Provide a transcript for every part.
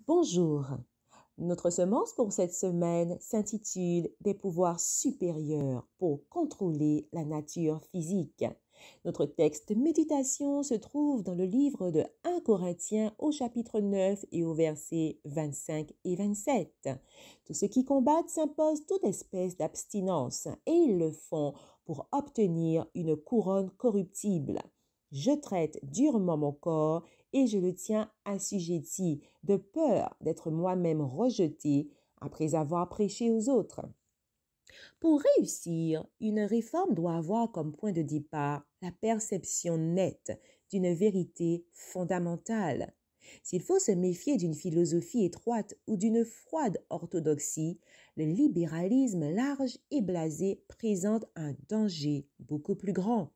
Bonjour. Notre semence pour cette semaine s'intitule Des pouvoirs supérieurs pour contrôler la nature physique. Notre texte méditation se trouve dans le livre de 1 Corinthiens au chapitre 9 et au verset 25 et 27. Tous ceux qui combattent s'imposent toute espèce d'abstinence et ils le font pour obtenir une couronne corruptible. Je traite durement mon corps et je le tiens assujetti, de peur d'être moi-même rejeté après avoir prêché aux autres. Pour réussir, une réforme doit avoir comme point de départ la perception nette d'une vérité fondamentale. S'il faut se méfier d'une philosophie étroite ou d'une froide orthodoxie, le libéralisme large et blasé présente un danger beaucoup plus grand.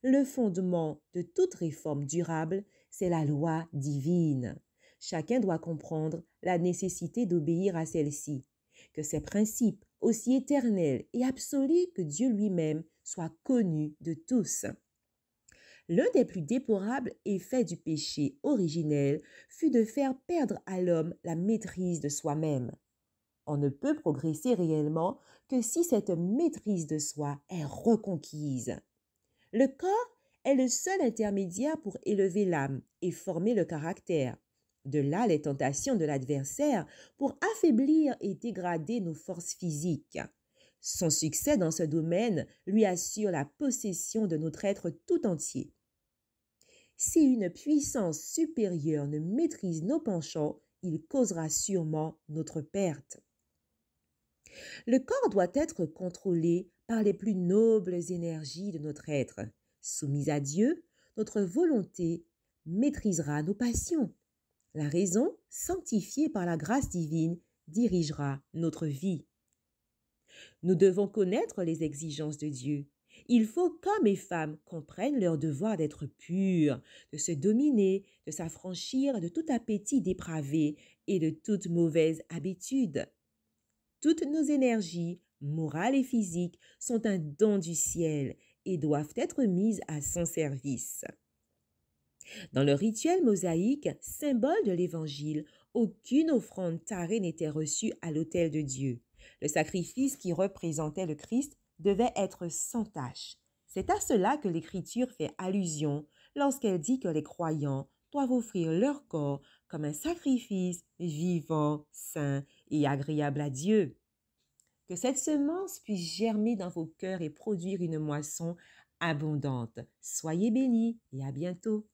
Le fondement de toute réforme durable, c'est la loi divine. Chacun doit comprendre la nécessité d'obéir à celle-ci, que ses principes, aussi éternels et absolus que Dieu lui-même, soient connus de tous. L'un des plus déplorables effets du péché originel fut de faire perdre à l'homme la maîtrise de soi-même. On ne peut progresser réellement que si cette maîtrise de soi est reconquise. Le corps est le seul intermédiaire pour élever l'âme et former le caractère. De là les tentations de l'adversaire pour affaiblir et dégrader nos forces physiques. Son succès dans ce domaine lui assure la possession de notre être tout entier. Si une puissance supérieure ne maîtrise nos penchants, il causera sûrement notre perte. Le corps doit être contrôlé par les plus nobles énergies de notre être. Soumise à Dieu, notre volonté maîtrisera nos passions. La raison, sanctifiée par la grâce divine, dirigera notre vie. Nous devons connaître les exigences de Dieu. Il faut qu'hommes et femmes comprennent leur devoir d'être purs, de se dominer, de s'affranchir de tout appétit dépravé et de toute mauvaise habitude. Toutes nos énergies, morales et physiques, sont un don du ciel et doivent être mises à son service. Dans le rituel mosaïque, symbole de l'Évangile, aucune offrande tarée n'était reçue à l'autel de Dieu. Le sacrifice qui représentait le Christ devait être sans tache. C'est à cela que l'Écriture fait allusion lorsqu'elle dit que les croyants doivent offrir leur corps comme un sacrifice vivant, saint et agréable à Dieu. Que cette semence puisse germer dans vos cœurs et produire une moisson abondante. Soyez bénis et à bientôt.